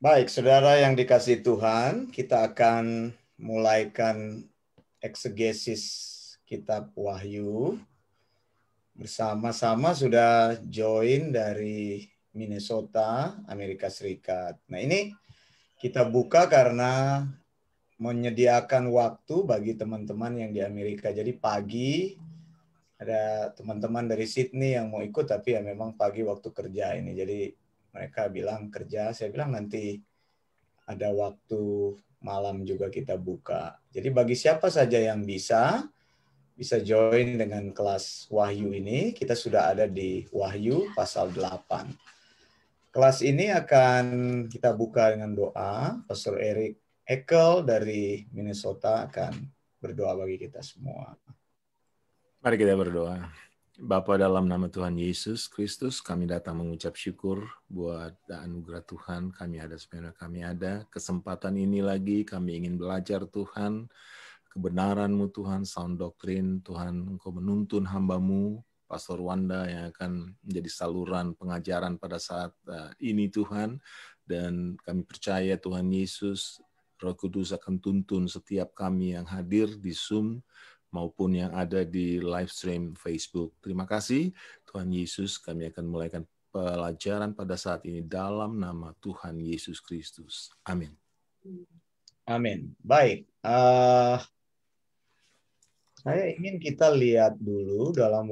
Baik, saudara yang dikasihi Tuhan, kita akan mulaikan eksegesis kitab Wahyu. Bersama-sama sudah join dari Minnesota, Amerika Serikat. Nah, ini kita buka karena menyediakan waktu bagi teman-teman yang di Amerika. Jadi pagi ada teman-teman dari Sydney yang mau ikut, tapi ya memang pagi waktu kerja ini. Jadi mereka bilang kerja, saya bilang nanti ada waktu malam juga kita buka. Jadi bagi siapa saja yang bisa join dengan kelas Wahyu ini. Kita sudah ada di Wahyu pasal 8. Kelas ini akan kita buka dengan doa. Pastor Eric Ekel dari Minnesota akan berdoa bagi kita semua. Mari kita berdoa. Bapa, dalam nama Tuhan Yesus Kristus, kami datang mengucap syukur buat anugerah Tuhan. Kami ada sebenarnya kami ada. Kesempatan ini lagi kami ingin belajar Tuhan, kebenaran-Mu Tuhan, sound doktrin Tuhan. Engkau menuntun hamba-Mu, Pastor Wanda, yang akan menjadi saluran pengajaran pada saat ini Tuhan. Dan kami percaya Tuhan Yesus, Roh Kudus akan tuntun setiap kami yang hadir di Zoom, maupun yang ada di live stream Facebook. Terima kasih Tuhan Yesus, kami akan mulaikan pelajaran pada saat ini dalam nama Tuhan Yesus Kristus. Amin. Amin. Baik. Saya ingin kita lihat dulu dalam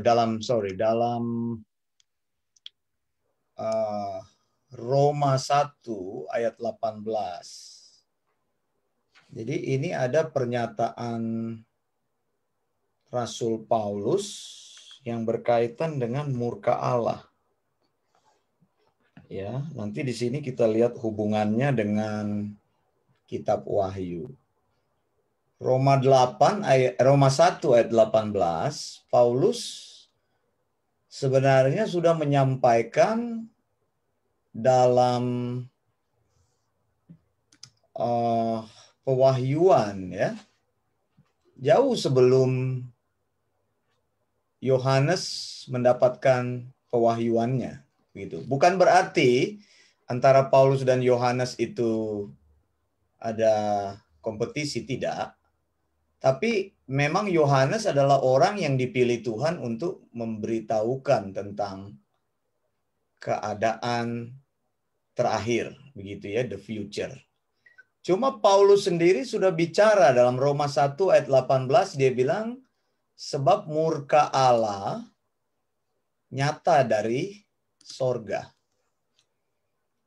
dalam Roma 1 ayat 18. Jadi ini ada pernyataan Rasul Paulus yang berkaitan dengan murka Allah. Ya, nanti di sini kita lihat hubungannya dengan kitab Wahyu. Roma 1 ayat 18, Paulus sebenarnya sudah menyampaikan dalam pewahyuan, ya, jauh sebelum Yohanes mendapatkan pewahyuannya, gitu. Bukan berarti antara Paulus dan Yohanes itu ada kompetisi, tidak. Tapi memang Yohanes adalah orang yang dipilih Tuhan untuk memberitahukan tentang keadaan terakhir, begitu ya, the future. Cuma Paulus sendiri sudah bicara dalam Roma 1 ayat 18, dia bilang, sebab murka Allah nyata dari sorga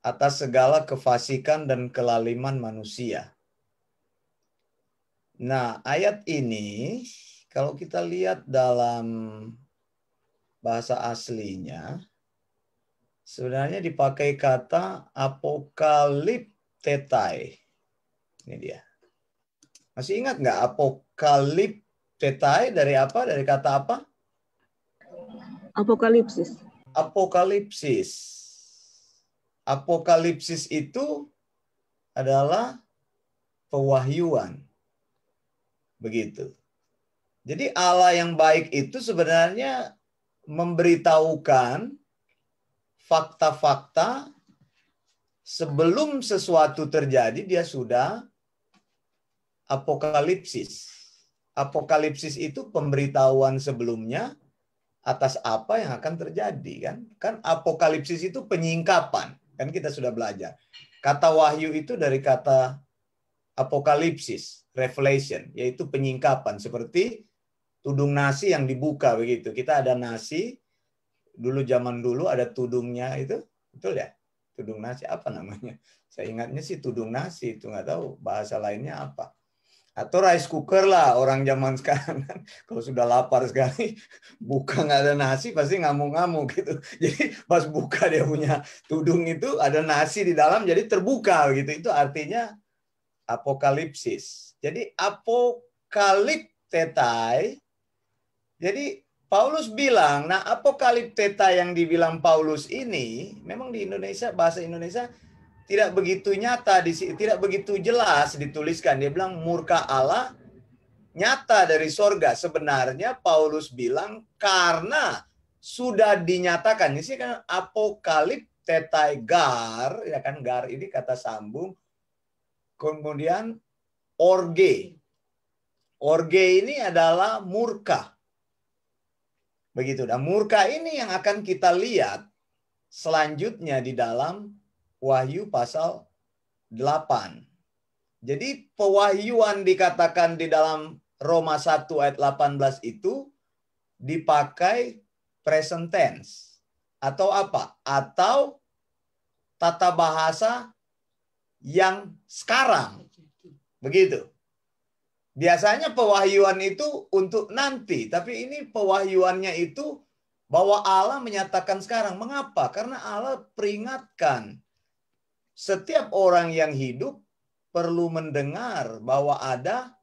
atas segala kefasikan dan kelaliman manusia. Nah, ayat ini kalau kita lihat dalam bahasa aslinya, sebenarnya dipakai kata apokaliptetai. Ini dia. Masih ingat nggak apokaliptetai dari apa? Dari kata apa? Apokalipsis. Apokalipsis. Apokalipsis itu adalah pewahyuan. Begitu. Jadi Allah yang baik itu sebenarnya memberitahukan fakta-fakta sebelum sesuatu terjadi, dia sudah apokalipsis. Apokalipsis itu pemberitahuan sebelumnya atas apa yang akan terjadi, kan? Kan apokalipsis itu penyingkapan, kan kita sudah belajar. Kata wahyu itu dari kata apokalipsis, revelation, yaitu penyingkapan, seperti tudung nasi yang dibuka begitu. Kita ada nasi, dulu zaman dulu ada tudungnya itu, betul ya? Tudung nasi apa namanya? Saya ingatnya sih tudung nasi, itu nggak tahu bahasa lainnya apa. Atau rice cooker lah orang zaman sekarang kan. Kalau sudah lapar sekali, buka nggak ada nasi pasti ngamuk-ngamuk gitu. Jadi pas buka dia punya tudung itu ada nasi di dalam, jadi terbuka gitu. Itu artinya apokalipsis. Jadi apokaliptetai. Jadi Paulus bilang, nah apokaliptetai yang dibilang Paulus ini, memang di Indonesia, bahasa Indonesia tidak begitu nyata, tidak begitu jelas dituliskan. Dia bilang murka Allah nyata dari sorga. Sebenarnya Paulus bilang karena sudah dinyatakan. Ini sih kan apokalip tetai gar, ya kan, gar ini kata sambung. Kemudian orge. Orge ini adalah murka. Begitu. Dan murka ini yang akan kita lihat selanjutnya di dalam Wahyu pasal 8. Jadi pewahyuan dikatakan di dalam Roma 1 ayat 18 itu dipakai present tense. Atau apa? Atau tata bahasa yang sekarang. Begitu. Biasanya pewahyuan itu untuk nanti. Tapi ini pewahyuannya itu bahwa Allah menyatakan sekarang. Mengapa? Karena Allah peringatkan. Setiap orang yang hidup perlu mendengar bahwa ada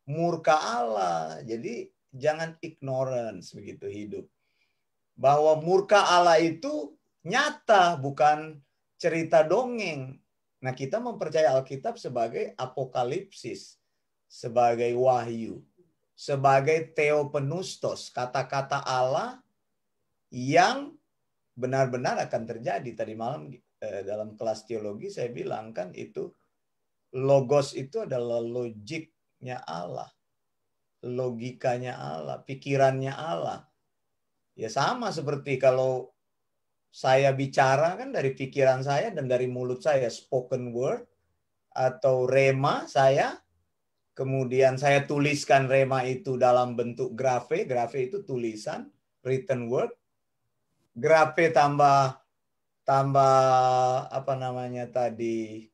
murka Allah. Jadi jangan ignorance begitu hidup. Bahwa murka Allah itu nyata, bukan cerita dongeng. Nah, kita mempercayai Alkitab sebagai apokalipsis, sebagai wahyu, sebagai theopenustos, kata-kata Allah yang benar-benar akan terjadi. Tadi malam dalam kelas teologi saya bilang kan itu logos itu adalah logiknya Allah, logikanya Allah, pikirannya Allah. Ya sama seperti kalau saya bicara kan dari pikiran saya dan dari mulut saya, spoken word atau rema saya, kemudian saya tuliskan rema itu dalam bentuk grafe, grafe itu tulisan, written word, grafe tambah apa namanya tadi,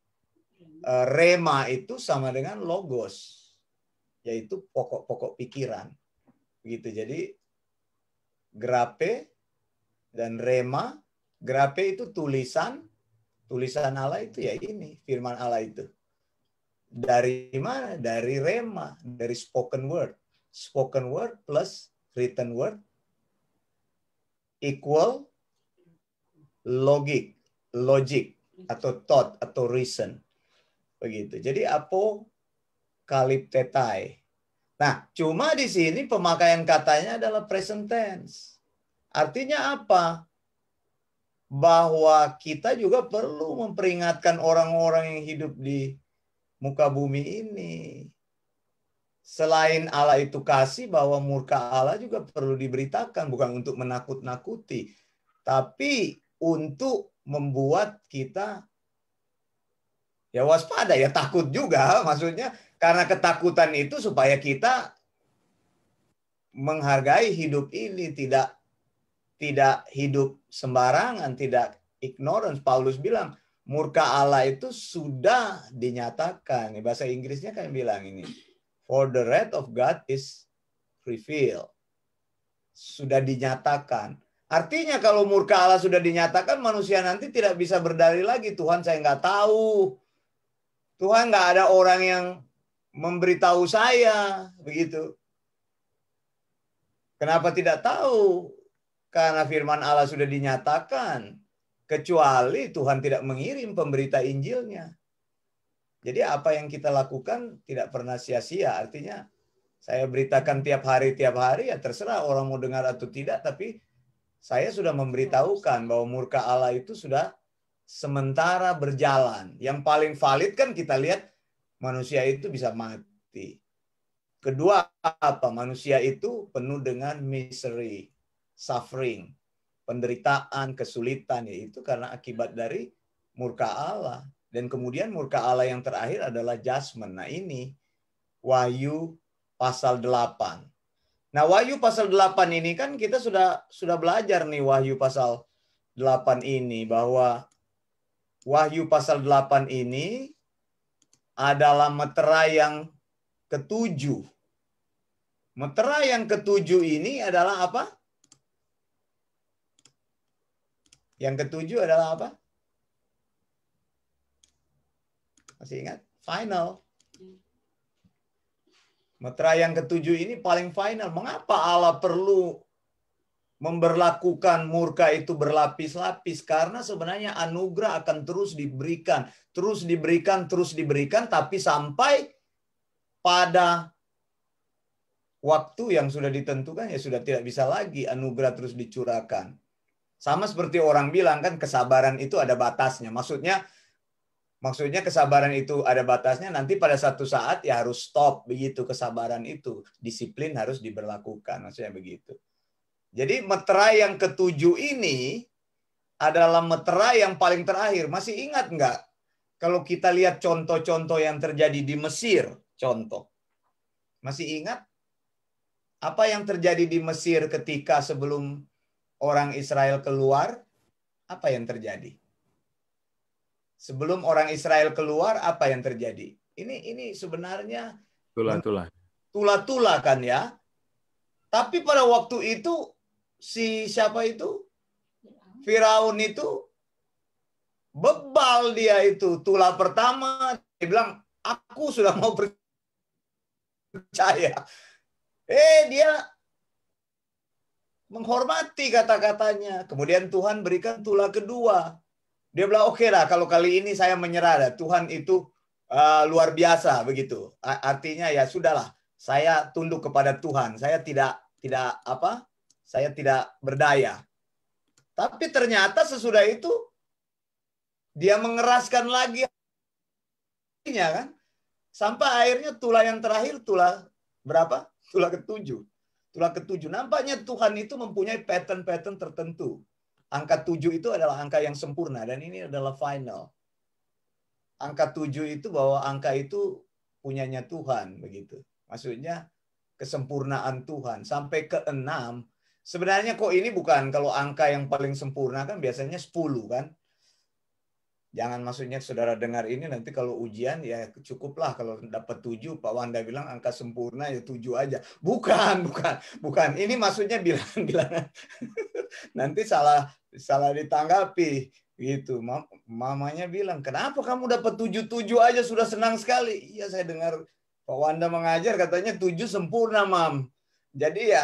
rema itu sama dengan logos, yaitu pokok-pokok pikiran. Begitu. Jadi grape dan rema, grape itu tulisan Allah itu ya ini, firman Allah itu. Dari mana? Dari rema, dari spoken word. Spoken word plus written word equal logic atau thought atau reason. Begitu. Jadi apokaliptetai. Nah, cuma di sini pemakaian katanya adalah present tense. Artinya apa? Bahwa kita juga perlu memperingatkan orang-orang yang hidup di muka bumi ini. Selain Allah itu kasih, bahwa murka Allah juga perlu diberitakan. Bukan untuk menakut-nakuti. Tapi untuk membuat kita ya waspada, ya takut juga. Maksudnya karena ketakutan itu supaya kita menghargai hidup ini, tidak hidup sembarangan, tidak ignorance. Paulus bilang murka Allah itu sudah dinyatakan. Bahasa Inggrisnya kan bilang ini, for the wrath of God is revealed. Sudah dinyatakan. Artinya kalau murka Allah sudah dinyatakan, manusia nanti tidak bisa berdalil lagi. Tuhan, saya nggak tahu. Tuhan, nggak ada orang yang memberitahu saya. Begitu. Kenapa tidak tahu? Karena firman Allah sudah dinyatakan. Kecuali Tuhan tidak mengirim pemberita Injilnya. Jadi apa yang kita lakukan tidak pernah sia-sia. Artinya saya beritakan tiap hari, ya terserah orang mau dengar atau tidak. Tapi saya sudah memberitahukan bahwa murka Allah itu sudah sementara berjalan. Yang paling valid kan kita lihat manusia itu bisa mati. Kedua apa? Manusia itu penuh dengan misery, suffering, penderitaan, kesulitan, yaitu karena akibat dari murka Allah. Dan kemudian murka Allah yang terakhir adalah judgment. Nah ini Wahyu pasal 8. Nah Wahyu pasal 8 ini kan kita sudah belajar nih Wahyu pasal 8 ini, bahwa Wahyu pasal 8 ini adalah meterai yang ketujuh. Meterai yang ketujuh ini adalah apa? Yang ketujuh adalah apa? Masih ingat? Final. Meterai yang ketujuh ini paling final. Mengapa Allah perlu memberlakukan murka itu berlapis-lapis? Karena sebenarnya anugerah akan terus diberikan. Terus diberikan, tapi sampai pada waktu yang sudah ditentukan ya sudah tidak bisa lagi anugerah terus dicurahkan. Sama seperti orang bilang kan kesabaran itu ada batasnya. Maksudnya kesabaran itu ada batasnya, nanti pada satu saat ya harus stop begitu kesabaran itu. Disiplin harus diberlakukan, maksudnya begitu. Jadi meterai yang ketujuh ini adalah meterai yang paling terakhir. Masih ingat nggak? Kalau kita lihat contoh-contoh yang terjadi di Mesir, contoh. Masih ingat? Apa yang terjadi di Mesir ketika sebelum orang Israel keluar? Apa yang terjadi? Sebelum orang Israel keluar, apa yang terjadi? Ini sebenarnya tula-tula kan ya. Tapi pada waktu itu siapa itu? Firaun itu bebal dia itu. Tula pertama dia bilang, aku sudah mau percaya. Dia menghormati kata-katanya. Kemudian Tuhan berikan tula kedua. Dia bilang, oke lah, kalau kali ini saya menyerah. Tuhan itu luar biasa begitu. Artinya ya sudahlah, saya tunduk kepada Tuhan. Saya tidak berdaya. Tapi ternyata sesudah itu dia mengeraskan lagi kan, sampai akhirnya tula yang terakhir, tula berapa? Tula ketujuh. Nampaknya Tuhan itu mempunyai pattern-pattern tertentu. Angka 7 itu adalah angka yang sempurna dan ini adalah final. Angka 7 itu bahwa angka itu punyanya Tuhan begitu. Maksudnya kesempurnaan Tuhan. Sampai ke 6, sebenarnya kok ini bukan, kalau angka yang paling sempurna kan biasanya 10 kan. Jangan maksudnya saudara dengar ini nanti kalau ujian ya cukuplah kalau dapat 7, Pak Wanda bilang angka sempurna ya 7 aja. Bukan. Ini maksudnya bilang nanti salah ditanggapi gitu. Mamanya bilang, "Kenapa kamu dapat 7 aja sudah senang sekali?" Iya, saya dengar Pak Wanda mengajar katanya 7 sempurna, Mam. Jadi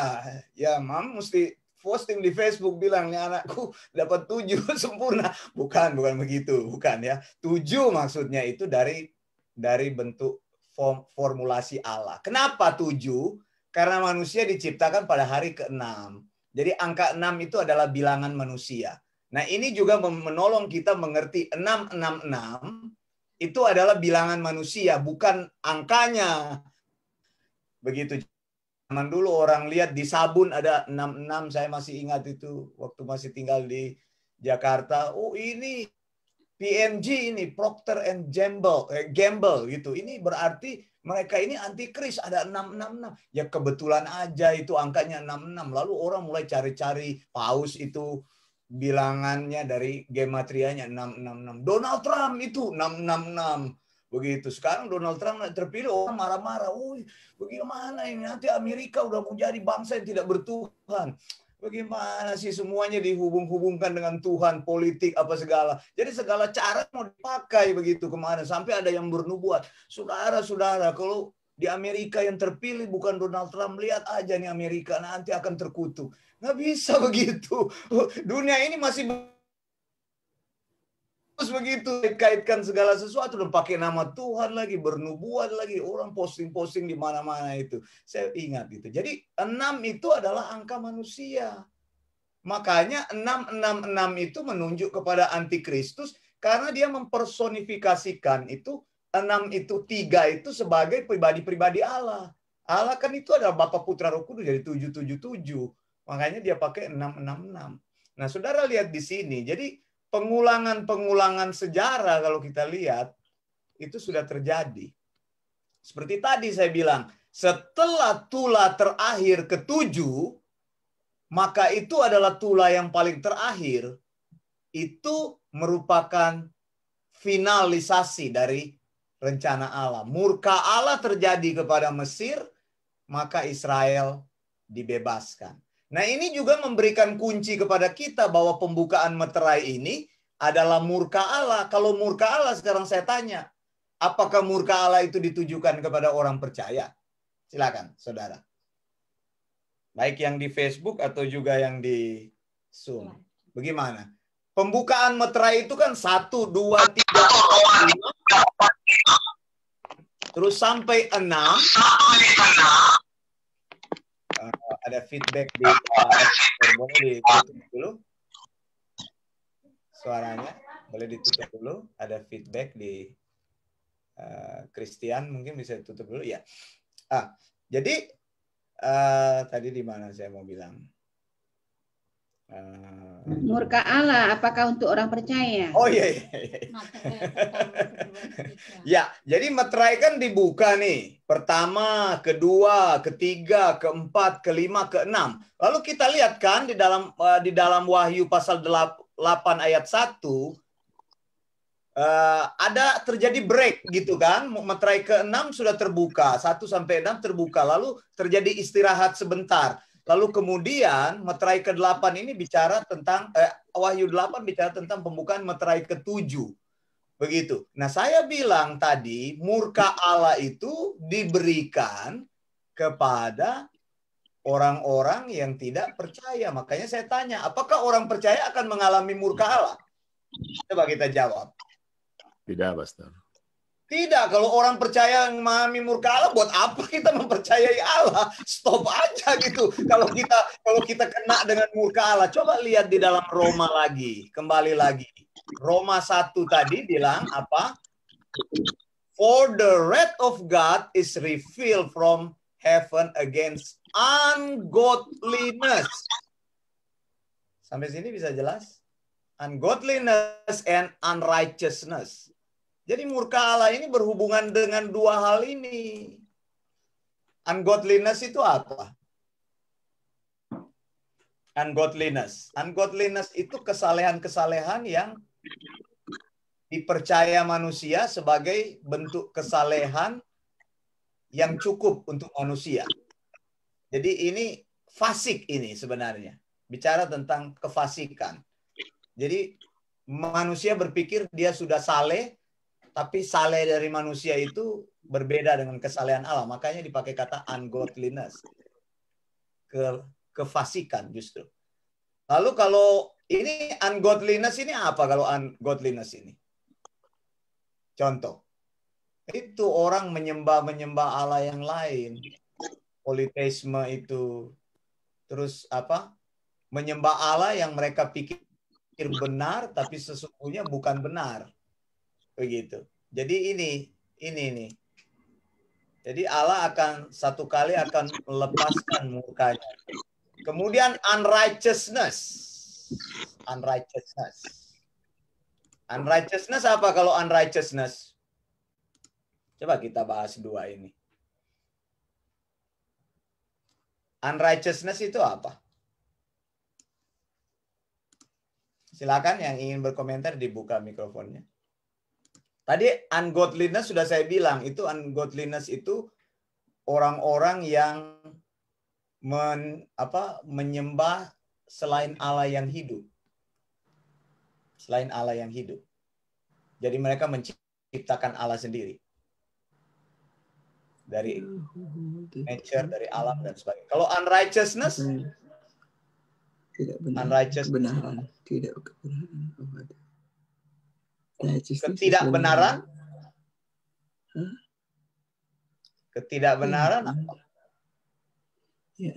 ya Mam mesti posting di Facebook bilang, "Nih anakku dapat 7 sempurna." Bukan begitu, bukan ya. 7 maksudnya itu dari bentuk formulasi Allah. Kenapa 7? Karena manusia diciptakan pada hari ke-6. Jadi angka 6 itu adalah bilangan manusia. Nah, ini juga menolong kita mengerti 666 itu adalah bilangan manusia, bukan angkanya. Begitu. Zaman dulu orang lihat di sabun ada 66, saya masih ingat itu waktu masih tinggal di Jakarta. Oh, ini PNG ini, Procter and Gamble gitu. Ini berarti mereka ini antikris, ada 666. Ya kebetulan aja itu angkanya 66. Lalu orang mulai cari-cari paus itu bilangannya dari gematrianya 666. Donald Trump itu 666. Begitu. Sekarang Donald Trump terpilih, orang marah-marah. Bagaimana ini? Nanti Amerika udah mau jadi bangsa yang tidak bertuhan. Bagaimana sih semuanya dihubung-hubungkan dengan Tuhan, politik, apa segala. Jadi segala cara mau dipakai begitu kemarin. Sampai ada yang bernubuat. Saudara-saudara, kalau di Amerika yang terpilih bukan Donald Trump, lihat aja nih Amerika nanti akan terkutuk. Nggak bisa begitu. Dunia ini masih terus begitu, kaitkan segala sesuatu dan pakai nama Tuhan lagi, bernubuat lagi, orang posting-posting di mana-mana itu. Saya ingat itu. Jadi 6 itu adalah angka manusia. Makanya 666 itu menunjuk kepada antikristus karena dia mempersonifikasikan itu 6 itu 3 itu sebagai pribadi-pribadi Allah. Allah kan itu adalah Bapa Putra Roh Kudus, jadi 777. Makanya dia pakai 666. Nah, saudara lihat di sini. Jadi pengulangan-pengulangan sejarah kalau kita lihat itu sudah terjadi. Seperti tadi saya bilang, setelah tula terakhir ke-7, maka itu adalah tula yang paling terakhir. Itu merupakan finalisasi dari rencana Allah. Murka Allah terjadi kepada Mesir, maka Israel dibebaskan. Nah, ini juga memberikan kunci kepada kita bahwa pembukaan meterai ini adalah murka Allah. Kalau murka Allah, sekarang saya tanya, apakah murka Allah itu ditujukan kepada orang percaya? Silakan, saudara. Baik yang di Facebook atau juga yang di Zoom. Bagaimana? Pembukaan meterai itu kan 1, 2, 3, 4, 5. Terus sampai 6. Ada feedback di boleh ditutup dulu. suaranya. Boleh ditutup dulu. Ada feedback di Christian, mungkin bisa tutup dulu ya. Jadi tadi di mana saya mau bilang? Murka Allah, apakah untuk orang percaya? Oh iya. Ya, jadi meterai kan dibuka nih. Pertama, kedua, ketiga, keempat, kelima, keenam. Lalu kita lihat kan di dalam Wahyu pasal 8 ayat 1 ada terjadi break gitu kan. Meterai ke-6 sudah terbuka, 1 sampai 6 terbuka. Lalu terjadi istirahat sebentar. Lalu kemudian meterai ke-8 ini bicara tentang Wahyu 8 bicara tentang pembukaan meterai ke-7. Begitu. Nah, saya bilang tadi murka Allah itu diberikan kepada orang-orang yang tidak percaya. Makanya saya tanya, apakah orang percaya akan mengalami murka Allah? Coba kita jawab. Tidak, Pastor. Tidak, kalau orang percaya memahami murka Allah, buat apa kita mempercayai Allah? Stop aja gitu. Kalau kita kena dengan murka Allah, coba lihat di dalam Roma lagi, kembali lagi. Roma 1 tadi bilang apa? For the wrath of God is revealed from heaven against ungodliness. Sampai sini bisa jelas? Ungodliness and unrighteousness. Jadi murka Allah ini berhubungan dengan dua hal ini. Ungodliness itu apa? Ungodliness. Ungodliness itu kesalehan-kesalehan yang dipercaya manusia sebagai bentuk kesalehan yang cukup untuk manusia. Jadi ini fasik ini sebenarnya. Bicara tentang kefasikan. Jadi manusia berpikir dia sudah saleh, tapi saleh dari manusia itu berbeda dengan kesalehan Allah. Makanya dipakai kata ungodliness. Kefasikan justru. Lalu kalau ini ungodliness ini apa kalau ungodliness ini? Contoh. Itu orang menyembah Allah yang lain. Politeisme itu. Terus apa? Menyembah Allah yang mereka pikir benar tapi sesungguhnya bukan benar. Begitu. Jadi ini nih. Jadi Allah akan satu kali akan melepaskan murkanya. Kemudian unrighteousness. Unrighteousness apa kalau unrighteousness? Coba kita bahas dua ini. Unrighteousness itu apa? Silakan yang ingin berkomentar dibuka mikrofonnya. Tadi ungodliness sudah saya bilang, itu ungodliness itu orang-orang yang menyembah selain Allah yang hidup. Selain Allah yang hidup. Jadi mereka menciptakan Allah sendiri. Dari nature, dari alam dan sebagainya. Kalau unrighteousness, tidak benar. Unrighteousness. Kebenaran, tidak kebenaran. Ketidakbenaran? Ketidakbenaran apa? Ya,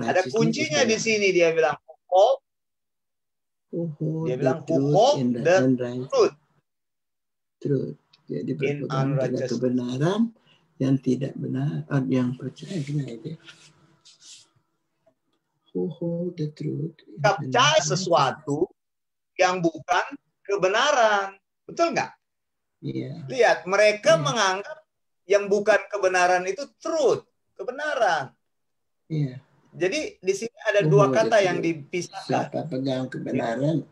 ada kuncinya di sini, dia bilang who hold the truth. Jadi berpegang pada kebenaran yang tidak benar, yang percaya itu. Who hold the truth. Percaya sesuatu yang bukan kebenaran. Betul nggak? Iya. Lihat, mereka menganggap yang bukan kebenaran itu truth, kebenaran. Iya. Jadi di sini ada dua kata yang dipisahkan. Siapa pegang kebenaran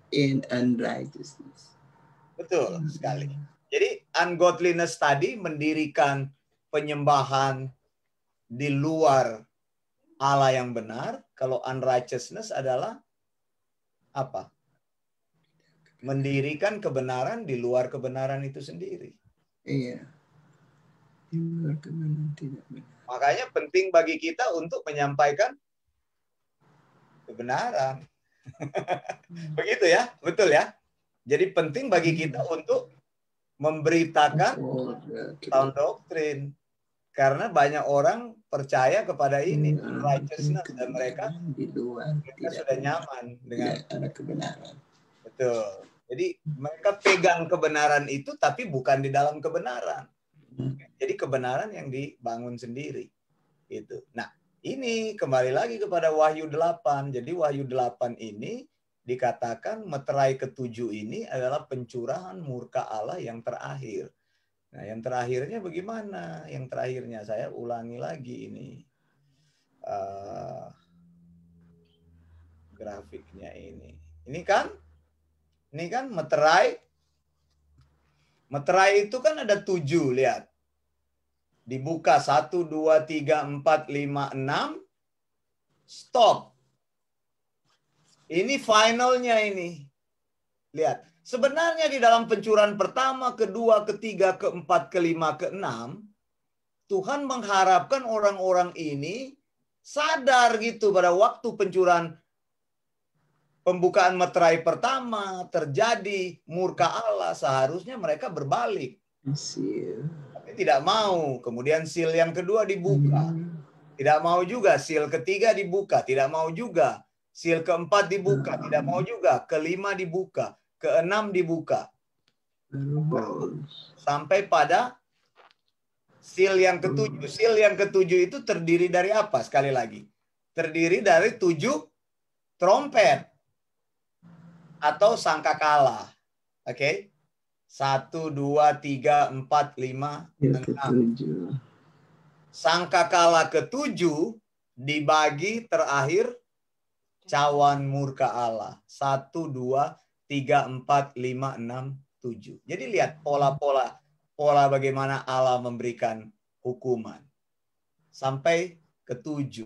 in unrighteousness. Betul sekali. Jadi ungodliness tadi mendirikan penyembahan di luar Allah yang benar. Kalau unrighteousness adalah apa? Mendirikan kebenaran di luar kebenaran itu sendiri. Iya. Di luar kebenaran tidak benar. Makanya penting bagi kita untuk menyampaikan kebenaran. Begitu ya? Betul ya? Jadi penting bagi kita untuk memberitakan sound doktrin. Karena banyak orang percaya kepada ini, righteousness, dan mereka di luar sudah nyaman dengan ada kebenaran. Betul. Jadi mereka pegang kebenaran itu tapi bukan di dalam kebenaran. Jadi kebenaran yang dibangun sendiri. Itu. Nah, ini kembali lagi kepada Wahyu 8. Jadi Wahyu 8 ini dikatakan meterai ketujuh ini adalah pencurahan murka Allah yang terakhir. Nah, yang terakhirnya bagaimana? Yang terakhirnya saya ulangi lagi ini. Grafiknya ini. Ini kan meterai. Meterai itu kan ada 7, lihat. Dibuka 1, 2, 3, 4, 5, 6. Stop. Ini finalnya ini. Lihat. Sebenarnya di dalam pencurahan pertama, kedua, ketiga, keempat, kelima, keenam, Tuhan mengharapkan orang-orang ini sadar gitu pada waktu pencurahan pembukaan meterai pertama terjadi murka Allah, seharusnya mereka berbalik. Tapi tidak mau. Kemudian seal yang kedua dibuka. Tidak mau juga. Seal ketiga dibuka. Tidak mau juga. Seal keempat dibuka. Tidak mau juga. Kelima dibuka. Keenam dibuka. Sampai pada seal yang ketujuh. Seal yang ketujuh itu terdiri dari apa? Sekali lagi. Terdiri dari 7 trompet. Atau sangkakala. Oke. 1, 2, 3, 4, 5, 6. Sangkakala ketujuh dibagi terakhir cawan murka Allah. 1, 2, 3, 4, 5, 6, 7. Jadi lihat pola bagaimana Allah memberikan hukuman. Sampai ke-7.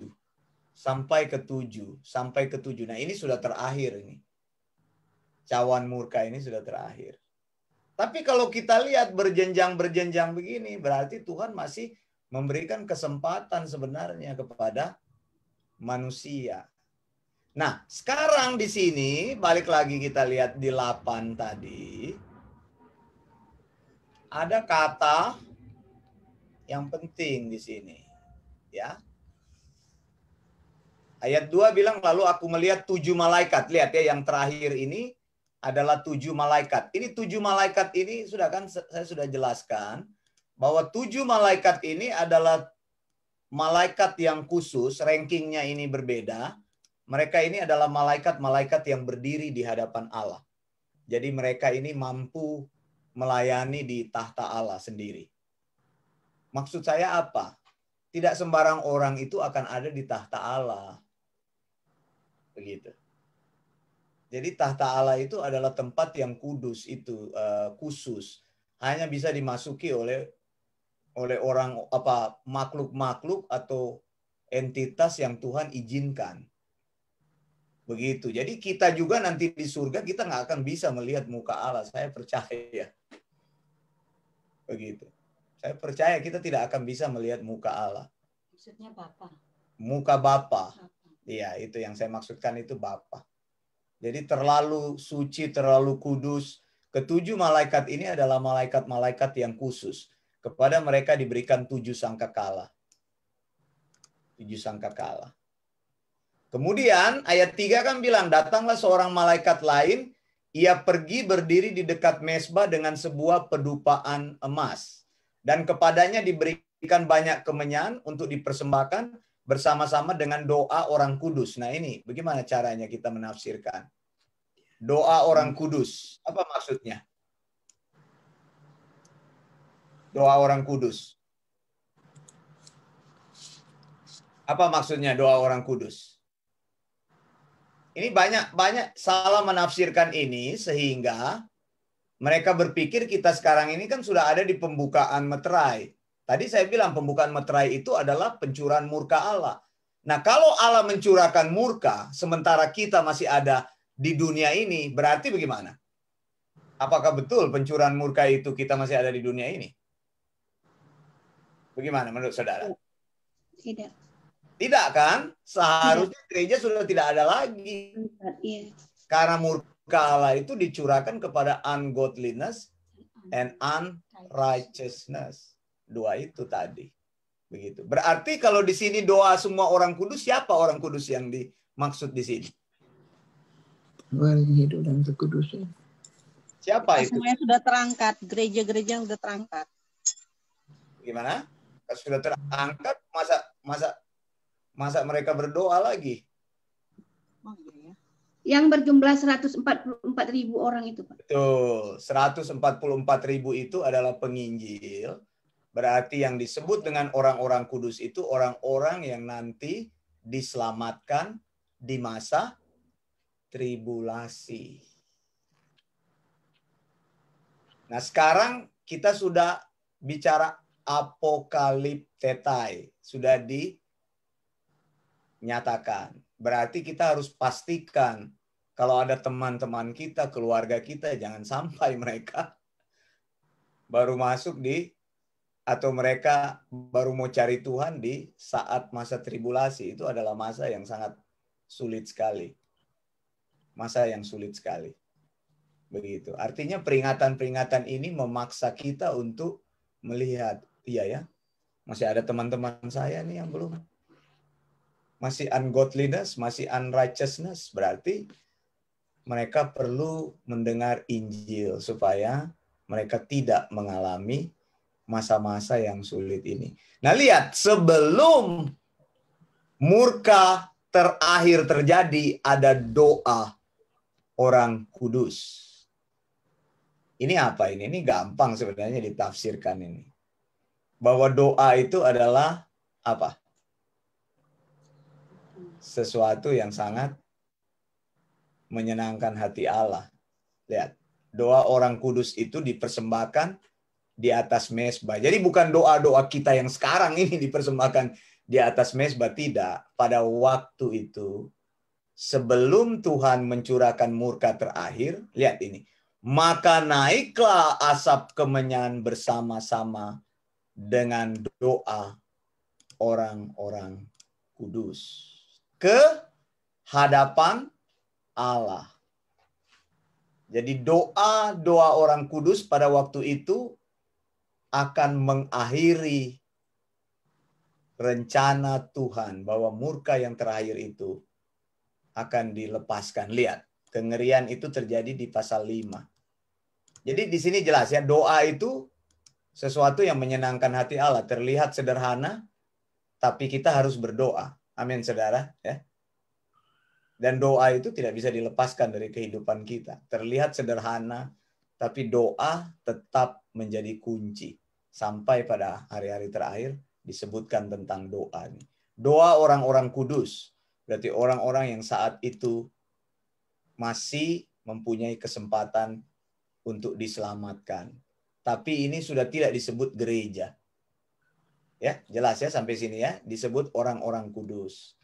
Sampai ke-7. Sampai ke-7. Nah, ini sudah terakhir ini. Cawan murka ini sudah terakhir. Tapi kalau kita lihat berjenjang-berjenjang begini, berarti Tuhan masih memberikan kesempatan sebenarnya kepada manusia. Nah, sekarang di sini, balik lagi kita lihat di 8 tadi. Ada kata yang penting di sini. Ya. Ayat 2 bilang, lalu aku melihat 7 malaikat. Lihat ya, yang terakhir ini adalah 7 malaikat. Ini 7 malaikat ini sudah kan saya sudah jelaskan bahwa 7 malaikat ini adalah malaikat yang khusus, rankingnya ini berbeda. Mereka ini adalah malaikat-malaikat yang berdiri di hadapan Allah. Jadi mereka ini mampu melayani di tahta Allah sendiri. Maksud saya apa? Tidak sembarang orang itu akan ada di tahta Allah. Begitu. Jadi tahta Allah itu adalah tempat yang kudus itu, khusus. Hanya bisa dimasuki oleh orang makhluk-makhluk atau entitas yang Tuhan izinkan. Begitu. Jadi kita juga nanti di surga kita nggak akan bisa melihat muka Allah. Saya percaya. Begitu. Saya percaya kita tidak akan bisa melihat muka Allah. Maksudnya Bapa. Muka Bapa. Iya, itu yang saya maksudkan itu Bapa. Jadi terlalu suci, terlalu kudus. Ke-7 malaikat ini adalah malaikat-malaikat yang khusus. Kepada mereka diberikan 7 sangkakala. 7 sangkakala. Kemudian ayat 3 kan bilang, datanglah seorang malaikat lain, ia pergi berdiri di dekat mezbah dengan sebuah pedupaan emas. Dan kepadanya diberikan banyak kemenyan untuk dipersembahkan bersama-sama dengan doa orang kudus. Nah ini bagaimana caranya kita menafsirkan? Doa orang kudus. Apa maksudnya? Doa orang kudus. Apa maksudnya doa orang kudus? Ini banyak salah menafsirkan ini sehingga mereka berpikir kita sekarang ini kan sudah ada di pembukaan meterai. Tadi saya bilang pembukaan meterai itu adalah pencurahan murka Allah. Nah, kalau Allah mencurahkan murka sementara kita masih ada di dunia ini, berarti bagaimana? Apakah betul pencurahan murka itu kita masih ada di dunia ini? Bagaimana menurut saudara? Tidak. Tidak kan? Seharusnya gereja sudah tidak ada lagi. Karena murka Allah itu dicurahkan kepada ungodliness and unrighteousness. 2 itu tadi. Begitu. Berarti kalau di sini doa semua orang kudus, siapa orang kudus yang dimaksud di sini? Orang yang hidup dalam kekudusan. Siapa Kita itu? semuanya sudah terangkat, gereja-gereja sudah terangkat. Gimana? Kalau sudah terangkat, masa mereka berdoa lagi? Oh, iya ya. Yang berjumlah 144.000 orang itu, Pak. Betul. 144.000 itu adalah penginjil. Berarti yang disebut dengan orang-orang kudus itu orang-orang yang nanti diselamatkan di masa tribulasi. Nah, sekarang kita sudah bicara apokaliptetai. Sudah dinyatakan. Berarti kita harus pastikan kalau ada teman-teman kita, keluarga kita, jangan sampai mereka baru masuk atau mereka baru mau cari Tuhan di saat masa tribulasi. Itu adalah masa yang sangat sulit sekali. Masa yang sulit sekali. Begitu. Artinya peringatan-peringatan ini memaksa kita untuk melihat, iya ya, masih ada teman-teman saya nih yang belum. Masih ungodliness, masih unrighteousness. Berarti mereka perlu mendengar Injil supaya mereka tidak mengalami masa-masa yang sulit ini. Nah, lihat, sebelum murka terakhir terjadi, ada doa orang kudus. Ini apa ini? Ini gampang sebenarnya ditafsirkan ini. Bahwa doa itu adalah apa? Sesuatu yang sangat menyenangkan hati Allah. Lihat, doa orang kudus itu dipersembahkan di atas mezbah. Jadi bukan doa-doa kita yang sekarang ini dipersembahkan di atas mezbah, tidak. Pada waktu itu, sebelum Tuhan mencurahkan murka terakhir, lihat ini. Maka naiklah asap kemenyan bersama-sama dengan doa orang-orang kudus ke hadapan Allah. Jadi doa orang kudus pada waktu itu akan mengakhiri rencana Tuhan bahwa murka yang terakhir itu akan dilepaskan. Lihat, kengerian itu terjadi di pasal 5. Jadi di sini jelas ya, doa itu sesuatu yang menyenangkan hati Allah. Terlihat sederhana, tapi kita harus berdoa. Amin, saudara. Ya. Dan doa itu tidak bisa dilepaskan dari kehidupan kita. Terlihat sederhana, tapi doa tetap menjadi kunci. Sampai pada hari-hari terakhir disebutkan tentang doa. Doa orang-orang kudus. Berarti orang-orang yang saat itu masih mempunyai kesempatan untuk diselamatkan. Tapi ini sudah tidak disebut gereja. Ya, jelas ya sampai sini ya. Disebut orang-orang kudus.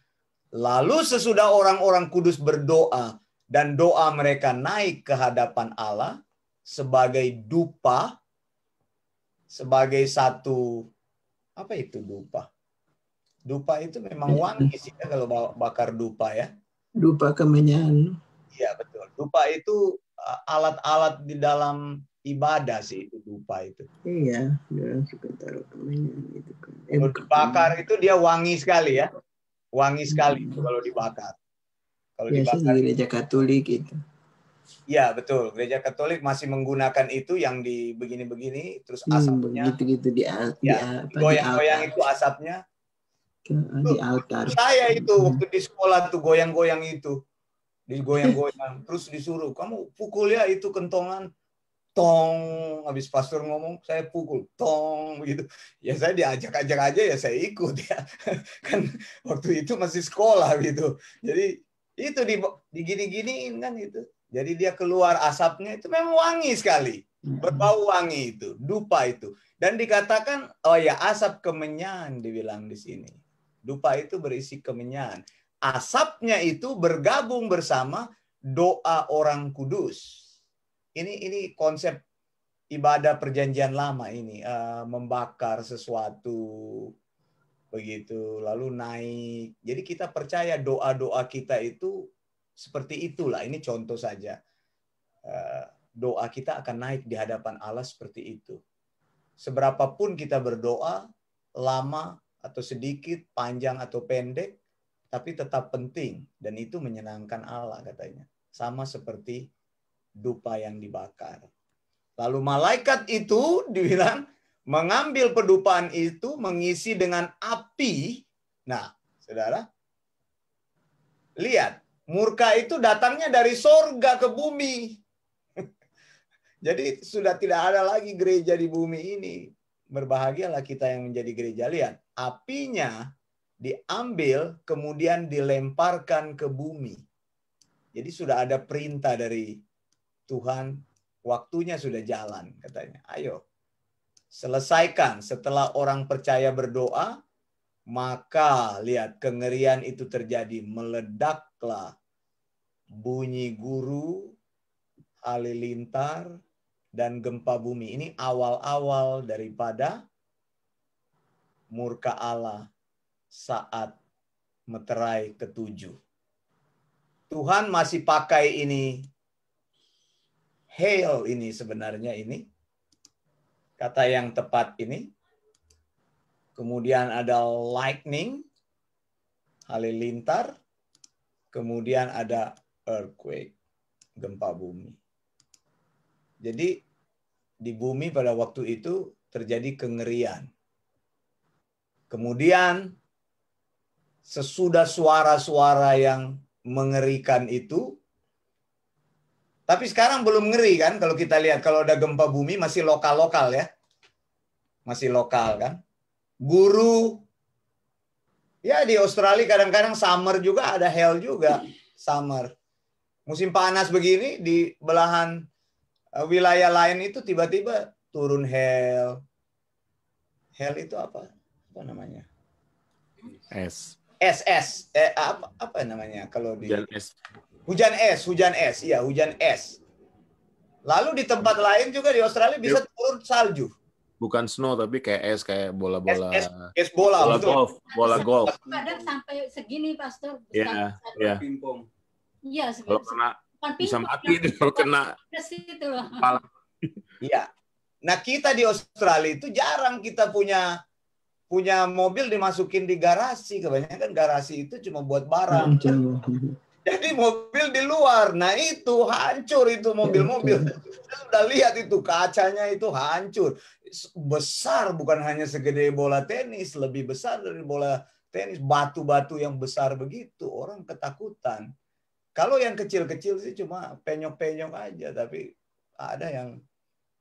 Lalu sesudah orang-orang kudus berdoa dan doa mereka naik ke hadapan Allah sebagai dupa, sebagai satu, apa itu dupa? Dupa itu memang wangi sih ya kalau bakar dupa ya. Dupa kemenyan. Iya betul. Dupa itu alat-alat di dalam ibadah sih itu dupa itu. Iya, dia suka taruh kemenyan gitu kan. Kalau dibakar itu dia wangi sekali ya. Wangi sekali itu kalau dibakar. Kalau biasanya di gereja Katolik itu. Iya betul. Gereja Katolik masih menggunakan itu yang di begini-begini, terus asapnya. Gitu goyang-goyang itu asapnya. Di altar. Saya itu waktu di sekolah tuh goyang-goyang itu, digoyang-goyang, terus disuruh kamu pukul ya itu kentongan. Tong, habis pastor ngomong saya pukul tong begitu ya, saya diajak-ajak aja ya saya ikut ya. Kan waktu itu masih sekolah gitu, jadi itu di gini-giniin kan itu, jadi dia keluar asapnya itu memang wangi sekali, berbau wangi itu dupa itu, dan dikatakan oh ya asap kemenyan dibilang di sini. Dupa itu berisi kemenyan, asapnya itu bergabung bersama doa orang kudus. Ini konsep ibadah perjanjian lama ini, membakar sesuatu begitu lalu naik. Jadi kita percaya doa-doa kita itu seperti itulah. Ini contoh saja. Doa kita akan naik di hadapan Allah seperti itu. Seberapapun kita berdoa, lama atau sedikit, panjang atau pendek, tapi tetap penting dan itu menyenangkan Allah katanya. sama seperti dupa yang dibakar. Lalu malaikat itu dibilang mengambil pedupaan itu, mengisi dengan api. Nah, saudara, lihat, murka itu datangnya dari sorga ke bumi. Jadi sudah tidak ada lagi gereja di bumi ini. Berbahagialah kita yang menjadi gereja. Lihat, apinya diambil kemudian dilemparkan ke bumi. Jadi sudah ada perintah dari Tuhan, waktunya sudah jalan katanya. Ayo, selesaikan. Setelah orang percaya berdoa, maka lihat kengerian itu terjadi. Meledaklah bunyi guru, halilintar, dan gempa bumi. Ini awal-awal daripada murka Allah saat meterai ketujuh. Tuhan masih pakai ini, hail ini sebenarnya ini, kata yang tepat ini. Kemudian ada lightning, halilintar. Kemudian ada earthquake, gempa bumi. Jadi di bumi pada waktu itu terjadi kengerian. Kemudian sesudah suara-suara yang mengerikan itu, tapi sekarang belum ngeri kan, kalau kita lihat kalau ada gempa bumi masih lokal-lokal ya. Masih lokal kan. Guru, ya di Australia kadang-kadang summer juga ada hail juga, summer. Musim panas begini di belahan wilayah lain itu tiba-tiba turun hail. Hail itu apa namanya? Es. Apa namanya kalau di Hujan es. Hujan es, iya hujan es. Lalu di tempat lain juga di Australia bisa turun salju. Bukan snow tapi kayak es, kayak bola-bola. Es bola, Bola betul. golf, bola golf. Kadang sampai segini, Pastor. Iya, iya. Iya, Kalau kena bisa mati pingpong, kalau kena itu loh. kepala. Iya. Nah, kita di Australia itu jarang kita punya mobil dimasukin di garasi. Kebanyakan garasi itu cuma buat barang. Jadi mobil di luar. Nah, itu hancur itu mobil-mobil. Saya sudah lihat itu kacanya itu hancur. Besar, bukan hanya segede bola tenis, lebih besar dari bola tenis, batu-batu yang besar begitu. Orang ketakutan. Kalau yang kecil-kecil sih cuma penyok-penyok aja, tapi ada yang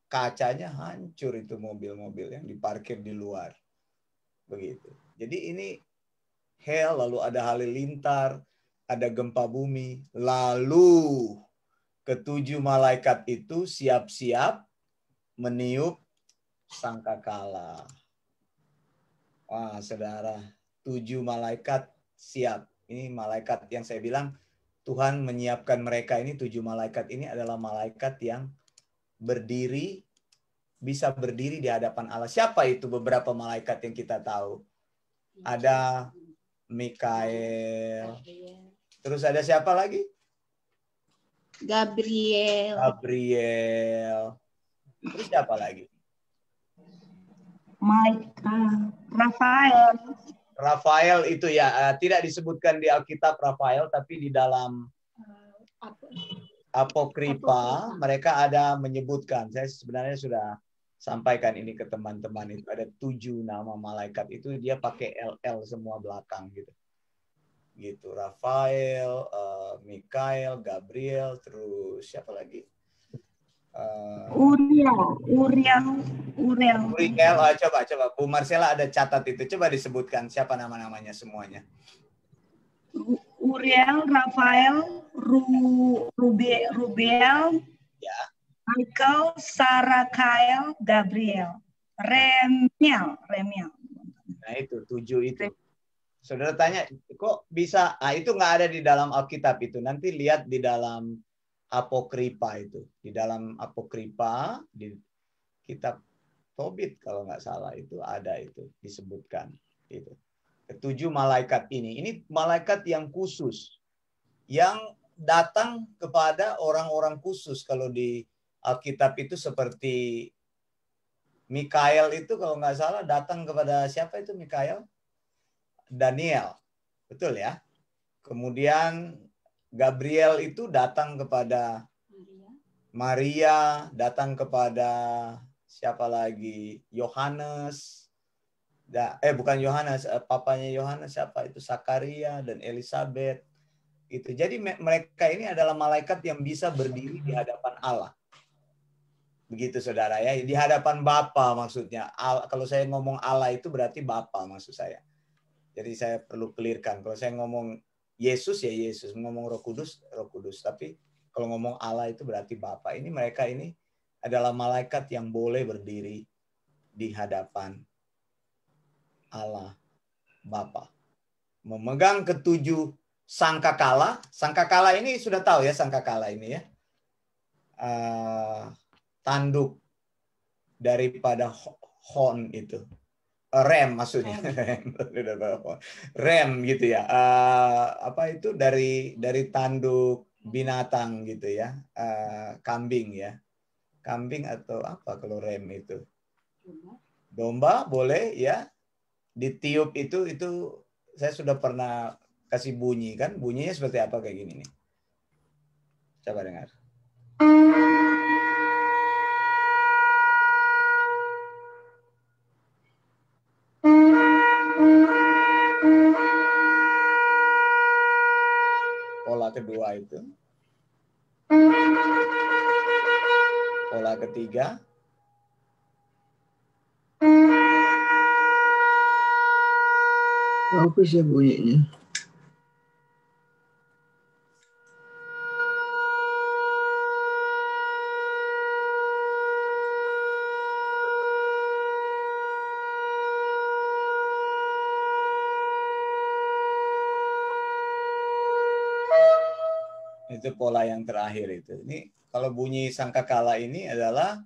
kacanya hancur itu mobil-mobil yang diparkir di luar. Begitu. Jadi ini hail, lalu ada halilintar, ada gempa bumi, lalu ketujuh malaikat itu siap-siap meniup sangkakala. Wah, saudara, 7 malaikat siap. Ini malaikat yang saya bilang Tuhan menyiapkan mereka ini, 7 malaikat ini adalah malaikat yang berdiri, bisa berdiri di hadapan Allah. Siapa itu beberapa malaikat yang kita tahu? Ada Mikael. Terus ada siapa lagi? Gabriel. Terus siapa lagi? Rafael itu ya tidak disebutkan di Alkitab Rafael, tapi di dalam Apokripa mereka ada menyebutkan. Saya sebenarnya sudah sampaikan ini ke teman-teman, itu ada 7 nama malaikat itu, dia pakai LL semua belakang gitu. Rafael, Mikael, Gabriel, terus siapa lagi? Uriel. Coba Bu Marcella ada catat itu, coba disebutkan siapa nama-namanya semuanya. Uriel, Rafael, Rubiel, ya. Michael, Sarakael, Gabriel, Remiel. Nah itu 7 itu. Saudara tanya, kok bisa? Itu nggak ada di dalam Alkitab itu. Nanti lihat di dalam Apokripa itu. Di dalam Apokripa, di kitab Tobit kalau nggak salah itu ada itu disebutkan. Itu. Ketujuh malaikat ini malaikat yang khusus. Yang datang kepada orang-orang khusus. Kalau di Alkitab itu seperti Mikael itu kalau nggak salah datang kepada siapa itu Mikael? Daniel. Betul ya? Kemudian Gabriel itu datang kepada Maria, datang kepada siapa lagi? Yohanes. Bukan Yohanes, papanya Yohanes siapa? Itu Sakaria dan Elizabeth. Itu. Jadi mereka ini adalah malaikat yang bisa berdiri di hadapan Allah. Begitu saudara ya, di hadapan Bapa maksudnya. Kalau saya ngomong Allah itu berarti Bapa maksud saya. Jadi saya perlu clearkan. Kalau saya ngomong Yesus ya Yesus, ngomong Roh Kudus, Roh Kudus. Tapi kalau ngomong Allah itu berarti Bapa. Ini mereka ini adalah malaikat yang boleh berdiri di hadapan Allah Bapa. Memegang ketujuh sangkakala. Sangkakala ini sudah tahu ya, sangkakala ini ya. Tanduk daripada horn itu. Rem maksudnya. Rem gitu ya. Apa itu dari tanduk binatang gitu ya. Kambing ya. Kambing atau apa kalau rem itu? Domba boleh ya. Ditiup itu saya sudah pernah kasih bunyi kan. Bunyinya seperti apa kayak gini nih. Coba dengar. Pola kedua itu. Pola ketiga. Apa sih bunyinya? Itu pola yang terakhir itu. Ini kalau bunyi sangkakala ini adalah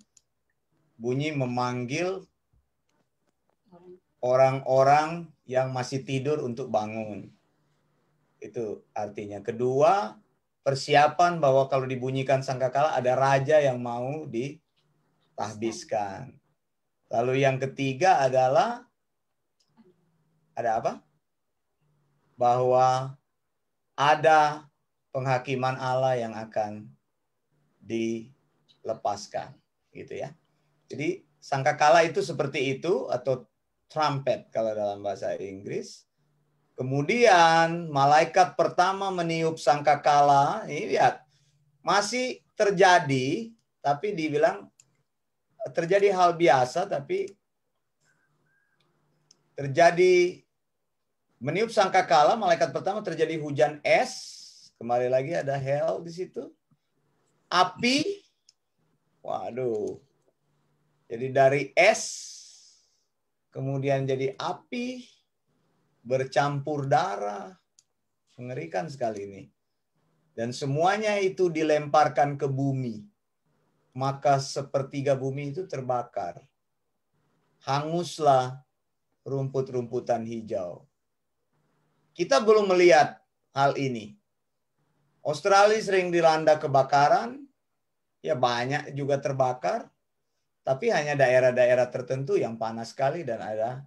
bunyi memanggil orang-orang yang masih tidur untuk bangun. Itu artinya. Kedua, persiapan bahwa kalau dibunyikan sangkakala ada raja yang mau ditahbiskan. Lalu yang ketiga adalah ada apa? Bahwa ada penghakiman Allah yang akan dilepaskan, gitu ya. Jadi sangkakala itu seperti itu atau trumpet kalau dalam bahasa Inggris. Kemudian malaikat pertama meniup sangkakala, ini lihat masih terjadi, tapi dibilang terjadi hal biasa, tapi terjadi meniup sangkakala, malaikat pertama terjadi hujan es. Kembali lagi ada hell di situ. Api. Waduh. Jadi dari es kemudian jadi api bercampur darah. Mengerikan sekali ini. Dan semuanya itu dilemparkan ke bumi. Maka sepertiga bumi itu terbakar. Hanguslah rumput-rumputan hijau. Kita belum melihat hal ini. Australia sering dilanda kebakaran, ya banyak juga terbakar, tapi hanya daerah-daerah tertentu yang panas sekali dan ada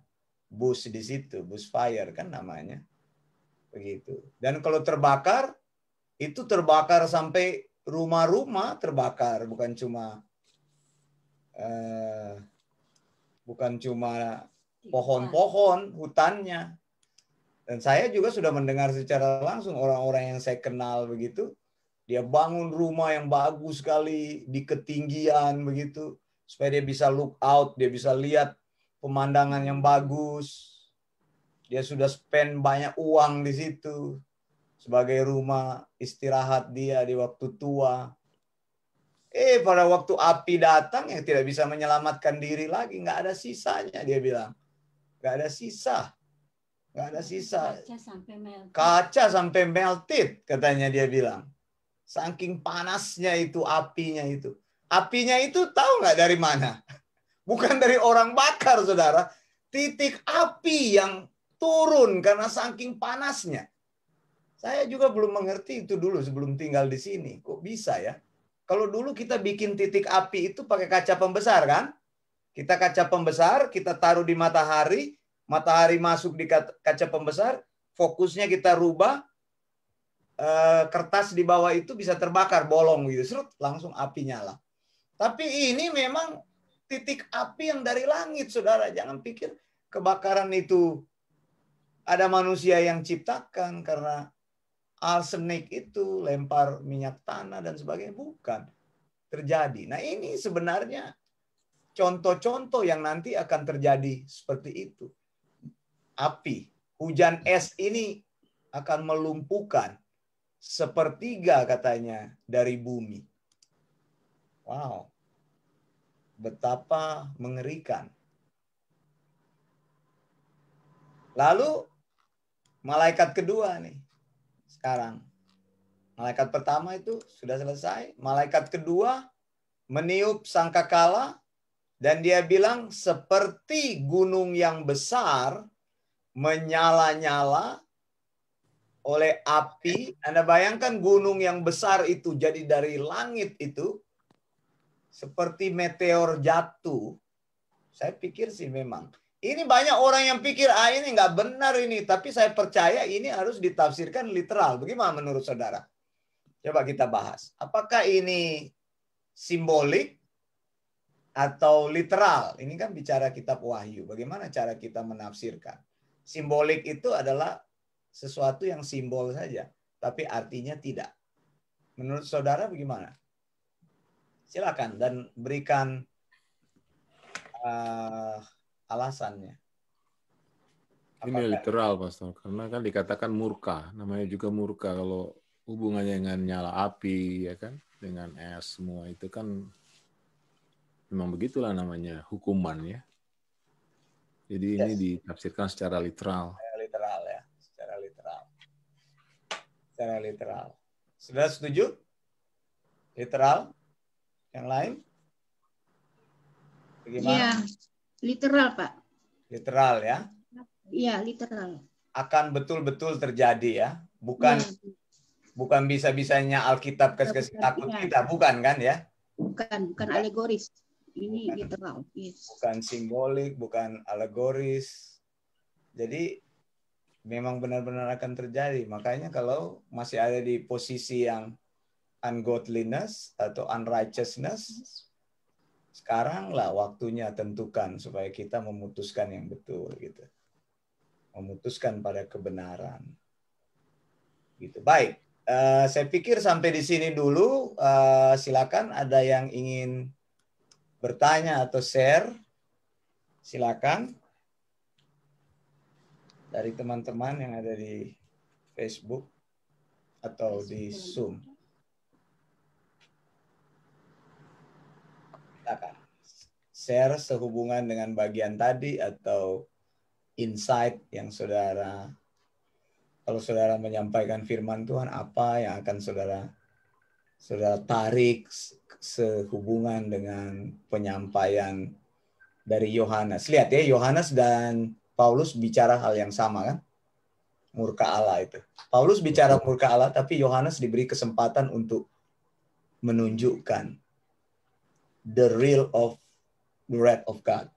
bush di situ, bushfire kan namanya. Begitu. Dan kalau terbakar, itu terbakar sampai rumah-rumah terbakar, bukan cuma pohon-pohon, hutannya. Dan saya juga sudah mendengar secara langsung orang-orang yang saya kenal begitu. Dia bangun rumah yang bagus sekali di ketinggian begitu. Supaya dia bisa look out, dia bisa lihat pemandangan yang bagus. Dia sudah spend banyak uang di situ. Sebagai rumah istirahat dia di waktu tua. Pada waktu api datang yang tidak bisa menyelamatkan diri lagi. Nggak ada sisanya dia bilang. Nggak ada sisa. Nggak ada sisa. Kaca sampai melted, katanya dia bilang. Saking panasnya itu apinya itu. Apinya itu tahu nggak dari mana? Bukan dari orang bakar, saudara. Titik api yang turun karena saking panasnya. Saya juga belum mengerti itu dulu sebelum tinggal di sini. Kok bisa ya? Kalau dulu kita bikin titik api itu pakai kaca pembesar kan? Kita kaca pembesar, kita taruh di matahari. Matahari masuk di kaca pembesar, fokusnya kita rubah, kertas di bawah itu bisa terbakar, bolong gitu, serut, langsung api nyala. Tapi ini memang titik api yang dari langit, saudara. Jangan pikir kebakaran itu ada manusia yang ciptakan karena arsenik itu lempar minyak tanah dan sebagainya. Bukan terjadi. Nah, ini sebenarnya contoh-contoh yang nanti akan terjadi seperti itu. Api, hujan es ini akan melumpuhkan sepertiga katanya dari bumi. Wow. Betapa mengerikan. Lalu malaikat kedua nih. Sekarang. Malaikat pertama itu sudah selesai. Malaikat kedua meniup sangkakala dan dia bilang seperti gunung yang besar menyala-nyala oleh api. Anda bayangkan gunung yang besar itu jadi dari langit itu seperti meteor jatuh. Saya pikir sih memang. Ini banyak orang yang pikir, ini nggak benar ini. Tapi saya percaya ini harus ditafsirkan literal. Bagaimana menurut saudara? Coba kita bahas. Apakah ini simbolik atau literal? Ini kan bicara kitab Wahyu. Bagaimana cara kita menafsirkan? Simbolik itu adalah sesuatu yang simbol saja, tapi artinya tidak. Menurut saudara bagaimana? Silakan dan berikan alasannya. Ini literal, Pastor, karena kan dikatakan murka, namanya juga murka kalau hubungannya dengan nyala api, ya kan, dengan es semua itu kan memang begitulah namanya hukuman ya. Jadi ini ditafsirkan secara literal. Literal ya, secara literal. Secara literal. Sudah setuju? Literal? Yang lain? Bagaimana? Iya, literal, Pak. Literal ya? Iya, literal. Akan betul-betul terjadi ya? Bukan bisa-bisanya Alkitab kasih takut kita, bukan kan ya? Bukan alegoris. Ini literal. Yes. Bukan simbolik, bukan alegoris. Jadi memang benar-benar akan terjadi. Makanya kalau masih ada di posisi yang ungodliness atau unrighteousness, sekarang lah waktunya tentukan supaya kita memutuskan yang betul gitu. Memutuskan pada kebenaran. Gitu. Baik. Saya pikir sampai di sini dulu. Silakan ada yang ingin bertanya atau share. Silakan. Dari teman-teman yang ada di Facebook atau di Zoom. Silakan. Share sehubungan dengan bagian tadi atau insight yang saudara, kalau saudara menyampaikan firman Tuhan, apa yang akan saudara tarik sehubungan dengan penyampaian dari Yohanes. Lihat ya, Yohanes dan Paulus bicara hal yang sama kan? Murka Allah itu. Paulus bicara murka Allah, tapi Yohanes diberi kesempatan untuk menunjukkan the real of the wrath of God.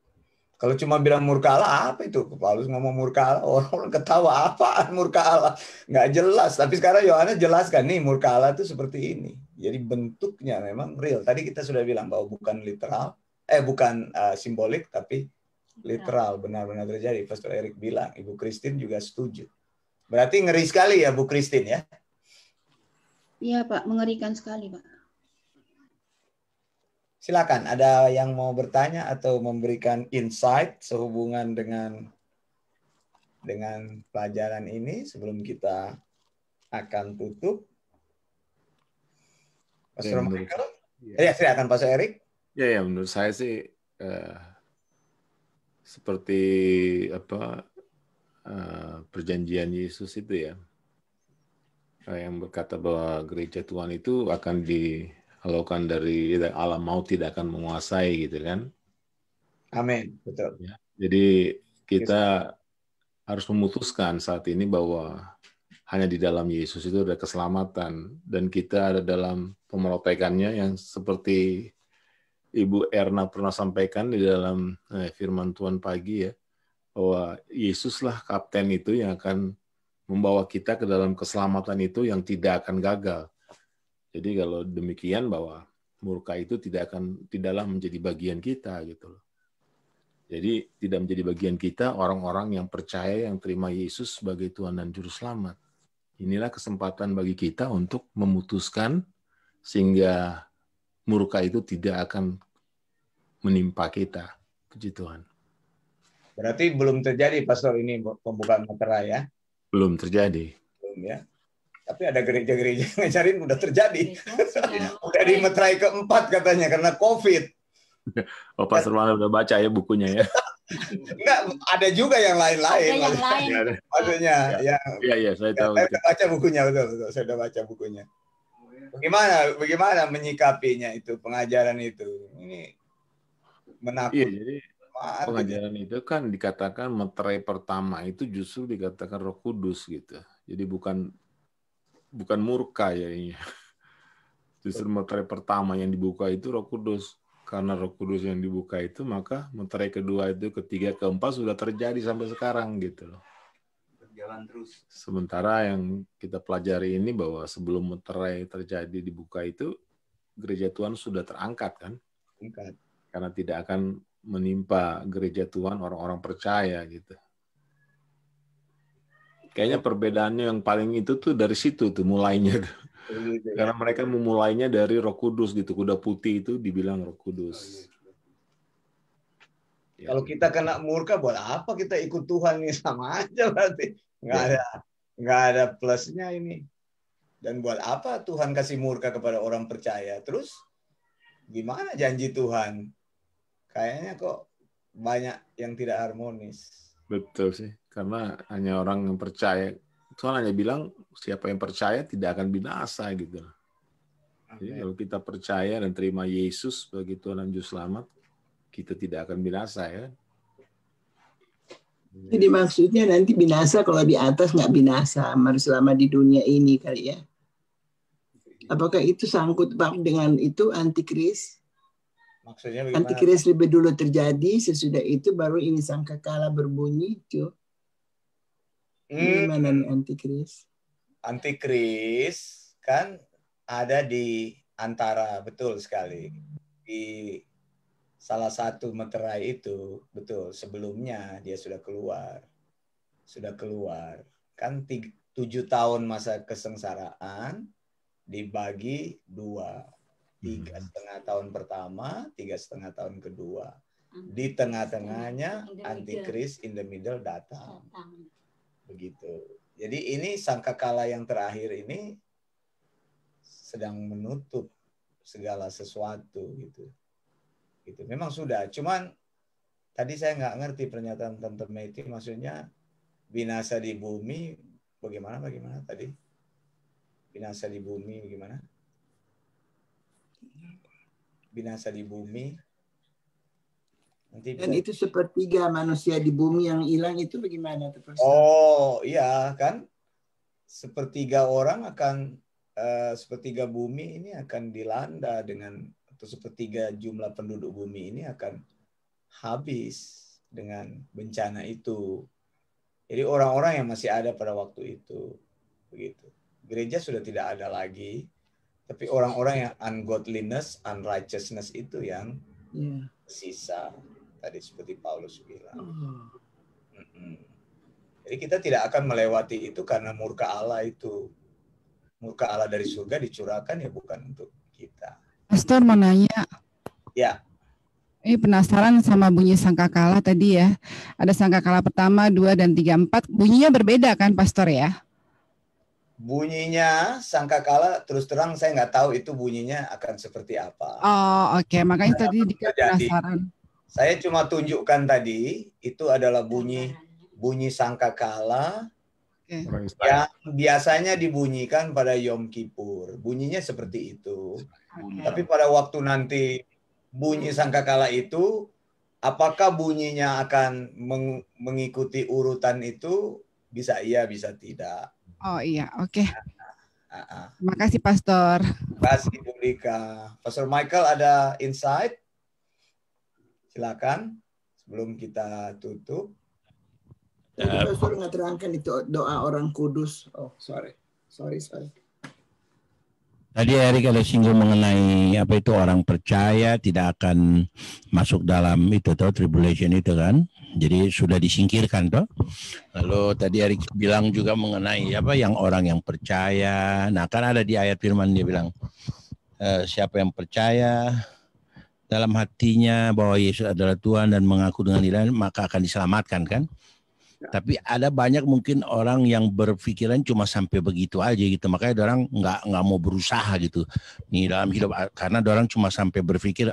Kalau cuma bilang murka Allah, apa itu? Paulus ngomong murka Allah, orang ketawa, apaan murka Allah? Nggak jelas. Tapi sekarang Yohanes jelaskan, nih murka Allah itu seperti ini. Jadi bentuknya memang real. Tadi kita sudah bilang bahwa bukan literal, bukan simbolik, tapi literal, benar-benar terjadi. Pastor Erik bilang, Ibu Christine juga setuju. Berarti ngeri sekali ya Bu Christine ya? Iya Pak, mengerikan sekali Pak. Silakan, ada yang mau bertanya atau memberikan insight sehubungan dengan pelajaran ini sebelum kita akan tutup. Pastor Michael? Ya, silakan Pastor Erik. Ya, menurut saya sih seperti perjanjian Yesus itu ya, yang berkata bahwa gereja Tuhan itu akan dihalaukan dari Allah maut tidak akan menguasai gitu kan. Amin, betul. Ya, jadi kita harus memutuskan saat ini bahwa hanya di dalam Yesus itu ada keselamatan, dan kita ada dalam pemerotekannya yang seperti Ibu Erna pernah sampaikan di dalam firman Tuhan pagi ya, bahwa Yesuslah kapten itu yang akan membawa kita ke dalam keselamatan itu yang tidak akan gagal. Jadi kalau demikian bahwa murka itu tidaklah menjadi bagian kita gitu loh. Jadi tidak menjadi bagian kita orang-orang yang percaya, yang terima Yesus sebagai Tuhan dan Juru Selamat. Inilah kesempatan bagi kita untuk memutuskan sehingga murka itu tidak akan menimpa kita. Puji Tuhan. Berarti belum terjadi, Pastor, ini pembukaan meterai ya? Belum terjadi. Belum ya. Tapi ada gereja-gereja yang ngajarin udah terjadi. Udah di meterai keempat katanya karena COVID. Oh, Pastor Manuel udah baca ya bukunya ya? Enggak, ada juga yang lain-lain. Ada yang lain. Maksudnya, ya. Iya, saya tahu. Saya udah baca bukunya, betul. Saya udah baca bukunya. Bagaimana menyikapinya itu, pengajaran itu? Ini menakutkan. Iya, jadi pengajaran itu kan dikatakan meterai pertama itu justru dikatakan Roh Kudus gitu. Jadi bukan murka ya ini. Justru meterai pertama yang dibuka itu Roh Kudus. Karena Roh Kudus yang dibuka itu, maka meterai kedua itu, ketiga, keempat sudah terjadi sampai sekarang gitu loh. Berjalan terus. Sementara yang kita pelajari ini bahwa sebelum meterai terjadi dibuka itu, gereja Tuhan sudah terangkat kan? Angkat. Karena tidak akan menimpa gereja Tuhan orang-orang percaya gitu. Kayaknya perbedaannya yang paling itu tuh dari situ tuh mulainya. Karena mereka memulainya dari Roh Kudus gitu. Kuda putih itu dibilang Roh Kudus. Ya. Kalau kita kena murka, buat apa kita ikut Tuhan ini? Sama aja berarti. Nggak ada plusnya ini. Dan buat apa Tuhan kasih murka kepada orang percaya? Terus gimana janji Tuhan? Kayaknya kok banyak yang tidak harmonis. Betul sih. Karena hanya orang yang percaya. Tuhan hanya bilang siapa yang percaya tidak akan binasa gitu. Jadi kalau kita percaya dan terima Yesus sebagai Tuhan dan Juru Selamat, kita tidak akan binasa ya. Jadi maksudnya nanti binasa kalau di atas nggak binasa, harus selama di dunia ini kali ya. Apakah itu sangkut dengan itu antikris? Maksudnya bagaimana? Antikris lebih dulu terjadi, sesudah itu baru ini sangkakala berbunyi itu. Gimana nih antikris? Antikris kan ada di antara, betul sekali. Di salah satu meterai itu, betul, sebelumnya dia sudah keluar. Kan 7 tahun masa kesengsaraan dibagi 2. 3,5 tahun pertama, 3,5 tahun kedua. Di tengah-tengahnya antikris in the middle datang. Begitu. Jadi ini sangkakala yang terakhir ini sedang menutup segala sesuatu gitu. Gitu. Memang sudah. Cuman tadi saya nggak ngerti pernyataan Tante Meti, maksudnya binasa di bumi bagaimana tadi? Binasa di bumi bagaimana? Binasa di bumi. Nanti Dan itu sepertiga manusia di bumi yang hilang itu bagaimana? Oh iya kan, sepertiga orang akan sepertiga bumi ini akan dilanda dengan, atau sepertiga jumlah penduduk bumi ini akan habis dengan bencana itu. Jadi orang-orang yang masih ada pada waktu itu, begitu. Gereja sudah tidak ada lagi, tapi orang-orang yang ungodliness, unrighteousness itu yang sisa. Tadi seperti Paulus bilang. Jadi kita tidak akan melewati itu karena murka Allah itu. Murka Allah dari surga dicurahkan ya bukan untuk kita. Pastor mau nanya. Ya. Ini penasaran sama bunyi sangkakala tadi ya. Ada sangkakala pertama, 2, dan 3, 4. Bunyinya berbeda kan Pastor ya? Bunyinya sangkakala terus terang saya nggak tahu itu bunyinya akan seperti apa. Oh oke. Makanya tadi penasaran. Saya cuma tunjukkan tadi itu adalah bunyi sangkakala yang biasanya dibunyikan pada Yom Kippur. Bunyinya seperti itu. Tapi pada waktu nanti bunyi sangkakala itu, apakah bunyinya akan mengikuti urutan itu? Bisa iya, bisa tidak. Oh iya, oke. Terima kasih Pastor. Terima kasih Bu Dika. Pastor Michael ada insight? Silakan sebelum kita tutup. Tadi Pastor nggak terangkan itu doa orang kudus. Oh, sorry. Tadi Erik ada singgung mengenai apa itu orang percaya tidak akan masuk dalam itu toh tribulation itu kan. Jadi sudah disingkirkan toh. Lalu tadi Erik bilang juga mengenai apa yang orang yang percaya. Nah, kan ada di ayat firman dia bilang siapa yang percaya dalam hatinya bahwa Yesus adalah Tuhan dan mengaku dengan lidah maka akan diselamatkan kan. Tapi ada banyak mungkin orang yang berpikiran cuma sampai begitu aja gitu. Makanya orang nggak mau berusaha gitu nih dalam hidup karena orang cuma sampai berpikir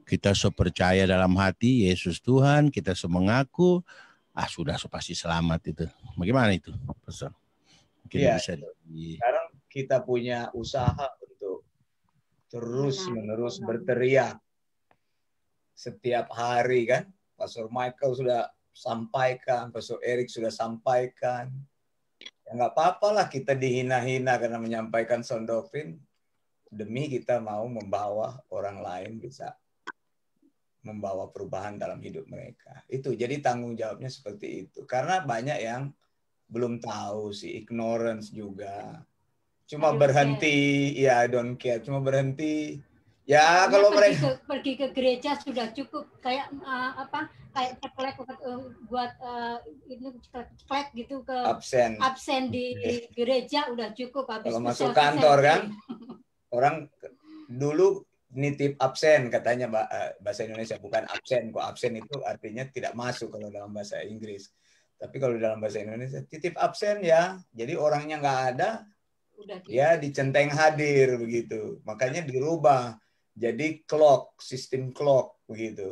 kita so percaya dalam hati Yesus Tuhan, kita so mengaku sudah so pasti selamat itu. Bagaimana itu, Pastor? Mungkin bisa sekarang kita punya usaha untuk terus-menerus berteriak setiap hari kan. Pastor Michael sudah sampaikan, Pastor Erik sudah sampaikan. Ya nggak apa-apa lah kita dihina-hina karena menyampaikan sound doctrine demi kita mau membawa orang lain bisa membawa perubahan dalam hidup mereka. Itu jadi tanggung jawabnya seperti itu. Karena banyak yang belum tahu sih, ignorance juga. Cuma berhenti, ya don't care, cuma berhenti. Ya kalau mereka pergi ke gereja sudah cukup kayak kayak ceklek buat ini ceklek gitu ke absen di gereja udah cukup. Habis kalau masuk kantor kan orang dulu nitip absen katanya bahasa Indonesia, bukan absen kok. Absen itu artinya tidak masuk kalau dalam bahasa Inggris, tapi kalau dalam bahasa Indonesia titip absen ya, jadi orangnya nggak ada ya dicenteng hadir begitu. Makanya dirubah jadi clock, sistem clock begitu.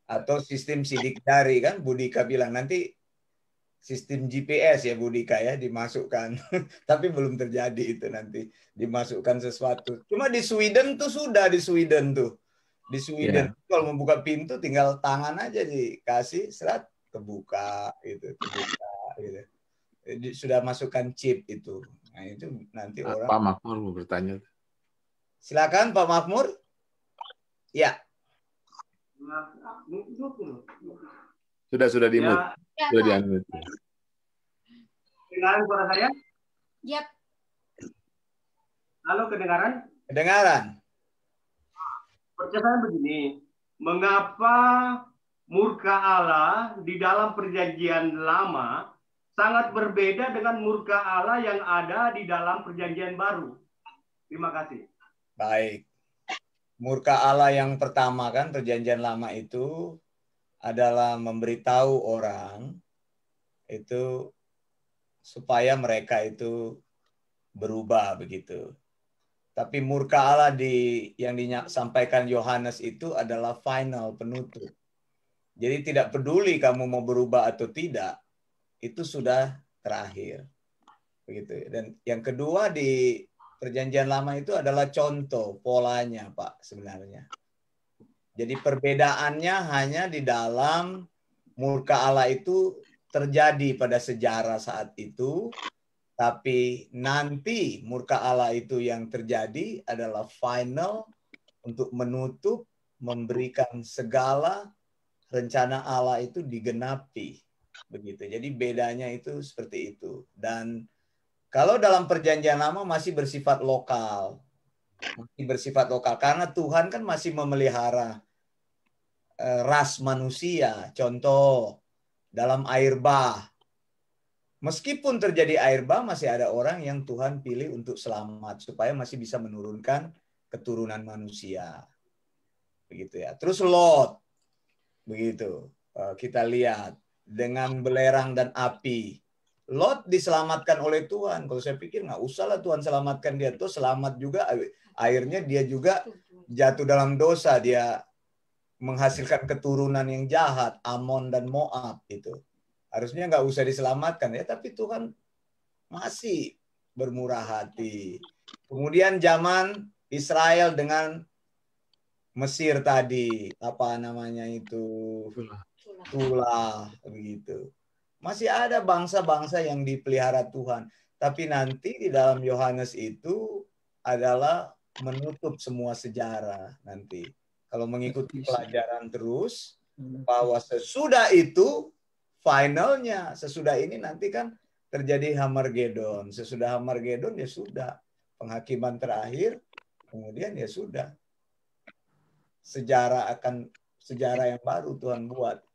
Atau sistem sidik jari kan Budika bilang nanti sistem GPS ya Budika ya dimasukkan. Tapi belum terjadi itu nanti dimasukkan sesuatu. Cuma di Sweden tuh sudah di Sweden kalau membuka pintu tinggal tangan aja dikasih serat kebuka gitu. Sudah masukkan chip itu. Nah itu nanti orang. Pak Makmur mau bertanya. Silakan Pak Makmur. Ya. Sudah di-mute. Sudah di-unmute. Kedengaran suara saya? Yap. Halo, kedengaran? Kedengaran. Pertanyaan begini, mengapa murka Allah di dalam perjanjian lama sangat berbeda dengan murka Allah yang ada di dalam perjanjian baru? Terima kasih. Baik. Murka Allah yang pertama kan perjanjian lama itu adalah memberitahu orang itu supaya mereka itu berubah begitu. Tapi murka Allah yang disampaikan Yohanes itu adalah final, penutup. Jadi tidak peduli kamu mau berubah atau tidak, itu sudah terakhir. Begitu. Dan yang kedua di Perjanjian Lama itu adalah contoh polanya, Pak, sebenarnya. Jadi perbedaannya hanya di dalam murka Allah itu terjadi pada sejarah saat itu, tapi nanti murka Allah itu yang terjadi adalah final untuk menutup, memberikan segala rencana Allah itu digenapi. Begitu. Jadi bedanya itu seperti itu. Dan kalau dalam perjanjian lama masih bersifat lokal. Masih bersifat lokal. Karena Tuhan kan masih memelihara ras manusia. Contoh, dalam air bah. Meskipun terjadi air bah, masih ada orang yang Tuhan pilih untuk selamat. Supaya masih bisa menurunkan keturunan manusia. Begitu ya. Terus Lot. Begitu. Kita lihat. Dengan belerang dan api. Lot diselamatkan oleh Tuhan. Kalau saya pikir nggak usah lah Tuhan selamatkan dia. Tuh selamat juga. Akhirnya dia juga jatuh dalam dosa. Dia menghasilkan keturunan yang jahat. Amon dan Moab itu. Harusnya nggak usah diselamatkan ya. Tapi Tuhan masih bermurah hati. Kemudian zaman Israel dengan Mesir tadi. Apa namanya itu? Tulah. Begitu. Masih ada bangsa-bangsa yang dipelihara Tuhan. Tapi nanti di dalam Yohanes itu adalah menutup semua sejarah nanti. Kalau mengikuti pelajaran terus, bahwa sesudah itu finalnya sesudah ini nanti kan terjadi Hamargedon. Sesudah Hamargedon ya sudah penghakiman terakhir, kemudian ya sudah sejarah yang baru Tuhan buat.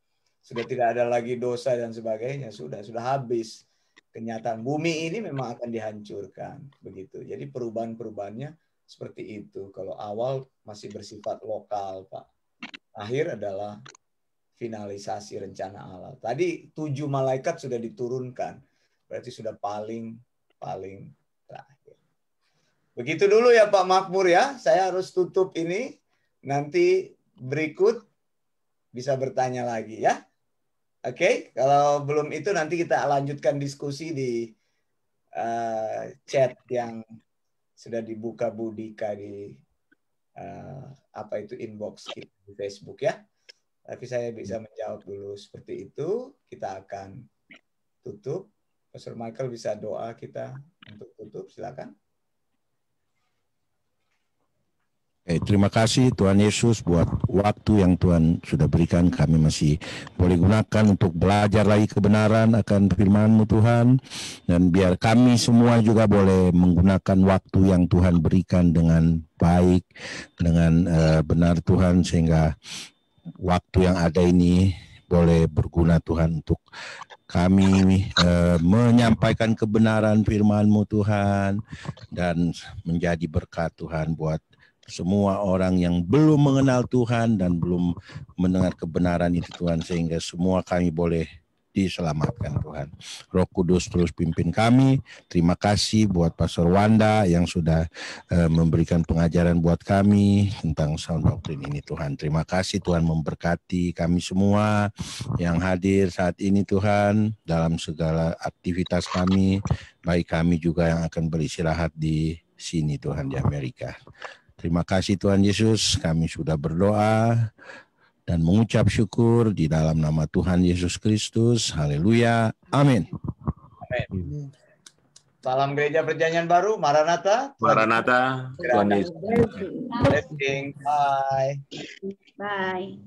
Sudah tidak ada lagi dosa dan sebagainya, sudah habis. Kenyataan bumi ini memang akan dihancurkan begitu. Jadi perubahan-perubahannya seperti itu. Kalau awal masih bersifat lokal, Pak. Akhir adalah finalisasi rencana Allah. Tadi 7 malaikat sudah diturunkan. Berarti sudah paling terakhir. Begitu dulu ya Pak Makmur ya. Saya harus tutup ini. Nanti berikut bisa bertanya lagi ya. Oke, kalau belum itu nanti kita lanjutkan diskusi di chat yang sudah dibuka Bu Dika di inbox kita di Facebook ya. Tapi saya bisa menjawab dulu seperti itu. Kita akan tutup. Pastor Michael bisa doa kita untuk tutup, silakan. Terima kasih Tuhan Yesus buat waktu yang Tuhan sudah berikan. Kami masih boleh gunakan untuk belajar lagi kebenaran akan firman-Mu Tuhan. Dan biar kami semua juga boleh menggunakan waktu yang Tuhan berikan dengan baik, dengan benar Tuhan. Sehingga waktu yang ada ini boleh berguna Tuhan untuk kami menyampaikan kebenaran firman-Mu Tuhan. Dan menjadi berkat Tuhan buat semua orang yang belum mengenal Tuhan dan belum mendengar kebenaran itu Tuhan, sehingga semua kami boleh diselamatkan Tuhan. Roh Kudus terus pimpin kami. Terima kasih buat Pastor Wanda yang sudah memberikan pengajaran buat kami tentang sound doctrine ini Tuhan. Terima kasih Tuhan memberkati kami semua yang hadir saat ini Tuhan dalam segala aktivitas kami, baik kami juga yang akan beristirahat di sini Tuhan di Amerika. Terima kasih Tuhan Yesus, kami sudah berdoa dan mengucap syukur di dalam nama Tuhan Yesus Kristus. Haleluya. Amin. Amin. Salam Gereja Perjanjian Baru, Maranatha. Maranatha. Tuhan Yesus. Blessing. Bye. Bye.